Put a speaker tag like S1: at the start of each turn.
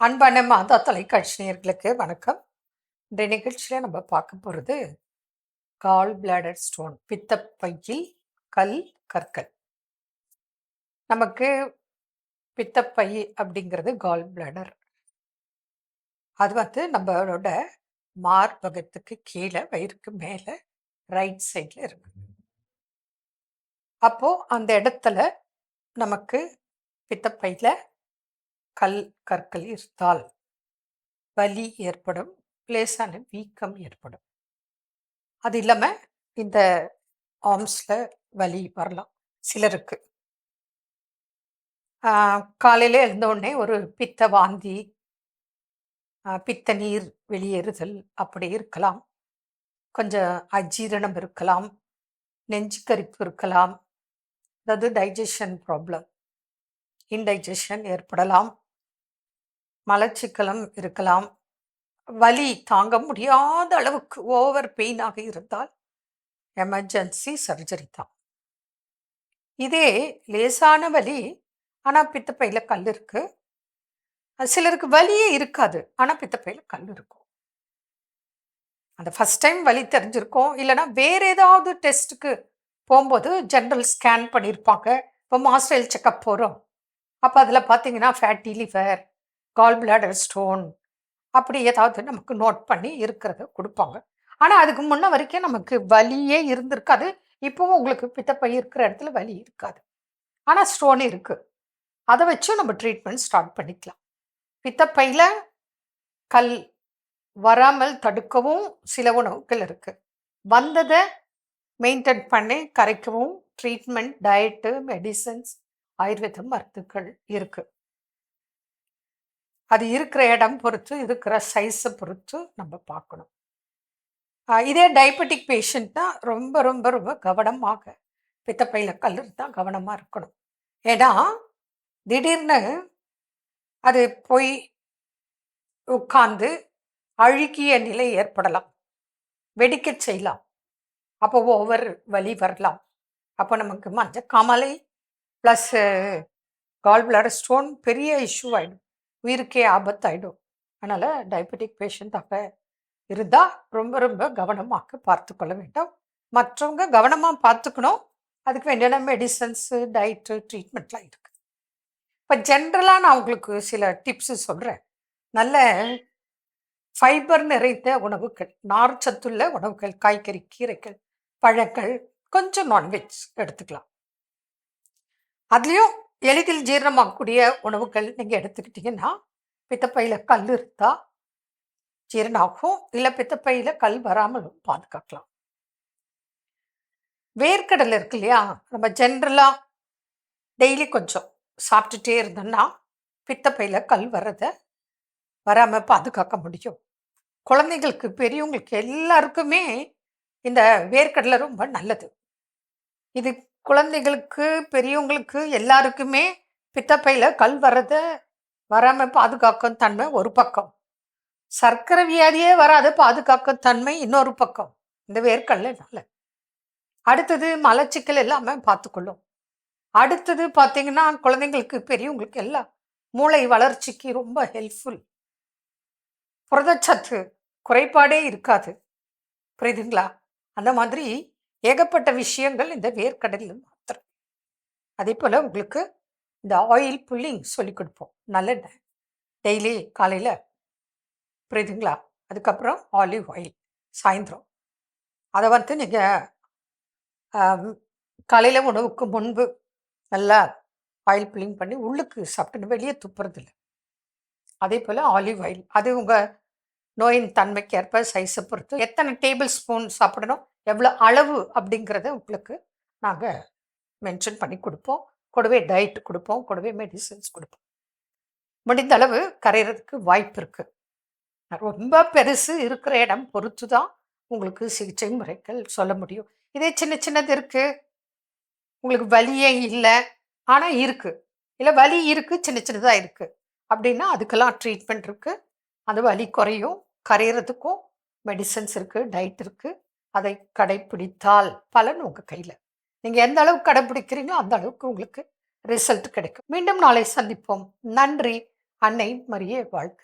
S1: அன்பான மாதா தொலைக்காட்சி நேயர்களுக்கு வணக்கம். இந்த நிகழ்ச்சியில் நம்ம பார்க்க போகிறது கால் பிளாடர் ஸ்டோன், பித்தப்பையில் கல் கற்கள். நமக்கு பித்தப்பை அப்படிங்கிறது கால் பிளாடர். அது நம்மளோட மார்பகத்துக்கு கீழே வயிறுக்கு மேலே ரைட் சைடில் இருக்கு. அப்போ அந்த இடத்துல நமக்கு பித்தப்பையில் கல் கற்கள் இருந்தால் வலி ஏற்படும், லேசான வீக்கம் ஏற்படும். அது இல்லாமல் இந்த ஆர்ம்ஸில் வலி வரலாம் சிலருக்கு. காலையில் எழுந்தோடனே ஒரு பித்த வாந்தி, பித்த நீர் வெளியேறுதல் அப்படி இருக்கலாம். கொஞ்சம் அஜீரணம் இருக்கலாம், நெஞ்சு கரிப்பு இருக்கலாம், அதாவது டைஜஷன் ப்ராப்ளம், இன்டைஜஷன் ஏற்படலாம், மலச்சிக்கலம் இருக்கலாம். வலி தாங்க முடியாத அளவுக்கு ஓவர் பெயினாக இருந்தால் எமர்ஜென்சி சர்ஜரி தான். இதே லேசான வலி, ஆனால் பித்தப்பையில் கல் இருக்கு. சிலருக்கு வலியே இருக்காது, ஆனால் பித்தப்பையில் கல் இருக்கும். அந்த ஃபஸ்ட் டைம் வலி தெரிஞ்சிருக்கும், இல்லைன்னா வேற ஏதாவது டெஸ்ட்டுக்கு போகும்போது ஜென்ரல் ஸ்கேன் பண்ணியிருப்பாங்க. இப்போ மாஸ்டர் செக்கப் போகிறோம், அப்போ அதில் பார்த்தீங்கன்னா fatty liver, gall bladder stone அப்படி ஏதாவது நமக்கு நோட் பண்ணி இருக்கிறத கொடுப்பாங்க. ஆனால் அதுக்கு முன்ன வரைக்கும் நமக்கு வலியே இருந்திருக்காது. இப்போவும் உங்களுக்கு பித்தப்பை இருக்கிற இடத்துல வலி இருக்காது, ஆனால் ஸ்டோன் இருக்குது. அதை வச்சும் நம்ம ட்ரீட்மெண்ட் ஸ்டார்ட் பண்ணிக்கலாம். பித்தப்பையில் கல் வராமல் தடுக்கவும் சில உணவுகள் இருக்குது. வந்ததை மெயின்டைன் பண்ணி கரைக்கவும் ட்ரீட்மெண்ட், டயட்டு, மெடிசன்ஸ், ஆயுர்வேத மருந்துகள் இருக்குது. அது இருக்கிற இடம் பொறுத்து, இருக்கிற சைஸை பொறுத்து நம்ம பார்க்கணும். இதே டயபெட்டிக் பேஷண்ட்னா ரொம்ப ரொம்ப ரொம்ப கவனமாக, பித்தப்பையில் கல் இருந்தால் கவனமாக இருக்கணும். ஏன்னா திடீர்னு அது போய் உட்கார்ந்து அழுகிய நிலை ஏற்படலாம், வெடிக்க செய்யலாம். அப்போ ஓவர் வலி வரலாம். அப்போ நமக்கு மஞ்சக்காமலை ப்ளஸ் கால் பிளாடர் ஸ்டோன் பெரிய இஷ்யூ ஆகிடும், உயிருக்கே ஆபத்தாயிடும். அதனால் டயபெட்டிக் பேஷண்ட்டாக இருந்தால் ரொம்ப ரொம்ப கவனமாக பார்த்து கொள்ள வேண்டும். மற்றவங்க கவனமாக பார்த்துக்கணும். அதுக்கு வேண்டியான மெடிசன்ஸு, டயட்டு, ட்ரீட்மெண்ட்லாம் இருக்குது. இப்போ ஜென்ரலாக நான் உங்களுக்கு சில டிப்ஸு சொல்கிறேன். நல்ல ஃபைபர் நிறைந்த உணவுகள், நார் சத்துள்ள உணவுகள், காய்கறி, கீரைகள், பழங்கள், கொஞ்சம் நான்வெஜ் எடுத்துக்கலாம். அதுலேயும் எளிதில் ஜீரணமாகக்கூடிய உணவுகள் நீங்கள் எடுத்துக்கிட்டிங்கன்னா, பித்தப்பையில் கல் இருந்தால் ஜீரணமாகும், இல்லை பித்தப்பையில் கல் வராமலும் பாதுகாக்கலாம். வேர்க்கடலை இருக்கு இல்லையா, நம்ம ஜென்ரலாக டெய்லி கொஞ்சம் சாப்பிட்டுட்டே இருந்தோம்னா பித்தப்பையில் கல் வராமல் பாதுகாக்க முடியும். குழந்தைங்களுக்கு, பெரியவங்களுக்கு எல்லாருக்குமே இந்த வேர்க்கடலை ரொம்ப நல்லது. இது குழந்தைகளுக்கு, பெரியவங்களுக்கு எல்லாருக்குமே பித்தப்பையில் கல் வராமல் பாதுகாக்கும் தன்மை ஒரு பக்கம், சர்க்கரை வியாதியே வராது பாதுகாக்கும் தன்மை இன்னொரு பக்கம் இந்த வேர்க்கடலை நல்லது. அடுத்தது மலச்சிக்கல் எல்லாமே பார்த்துக்கொள்ளும். அடுத்தது பார்த்தீங்கன்னா குழந்தைங்களுக்கு, பெரியவங்களுக்கு எல்லாம் மூளை வளர்ச்சிக்கு ரொம்ப ஹெல்ப்ஃபுல். புரதச்சத்து குறைபாடே இருக்காது, புரியுதுங்களா? அந்த மாதிரி ஏகப்பட்ட விஷயங்கள் இந்த வேர்க்கடலில் மாத்திரம். அதே போல் உங்களுக்கு இந்த ஆயில் புல்லிங் சொல்லி கொடுப்போம், நல்லெண்ணெய் டெய்லி காலையில், புரியுதுங்களா? அதுக்கப்புறம் ஆலிவ் ஆயில் சாயந்தரம். அதை நீங்கள் காலையில் உணவுக்கு முன்பு நல்லா ஆயில் புல்லிங் பண்ணி உள்ளுக்கு சாப்பிட்டு வெளியே துப்புறதில்லை. அதே போல் ஆலிவ் ஆயில், அது உங்கள் நோயின் தன்மைக்கு ஏற்ப சைஸை பொறுத்து எத்தனை டேபிள் ஸ்பூன் சாப்பிடணும், எவ்வளோ அளவு அப்படிங்கிறத உங்களுக்கு நாங்கள் மென்ஷன் பண்ணி கொடுப்போம். கூடவே டயட் கொடுப்போம், கூடவே மெடிசன்ஸ் கொடுப்போம். முடிந்த அளவு கரையிறதுக்கு வாய்ப்பு இருக்குது. ரொம்ப பெருசு இருக்கிற இடம் பொறுத்து தான் உங்களுக்கு சிகிச்சை முறைகள் சொல்ல முடியும். இதே சின்ன சின்னது இருக்குது, உங்களுக்கு வலியே இல்லை ஆனால் இருக்குது, இல்லை வலி இருக்குது சின்ன சின்னதாக இருக்குது அப்படின்னா அதுக்கெல்லாம் ட்ரீட்மெண்ட் இருக்குது. அந்த வலி குறையும், கரையிறதுக்கும் மெடிசன்ஸ் இருக்குது, டயட் இருக்குது. அதை கடைப்பிடித்தால் பலன் உங்கள் கையில். நீங்கள் எந்த அளவுக்கு கடைப்பிடிக்கிறீங்களோ அந்த அளவுக்கு உங்களுக்கு ரிசல்ட் கிடைக்கும். மீண்டும் நாளை சந்திப்போம். நன்றி. அன்னை மரியே வாழ்க!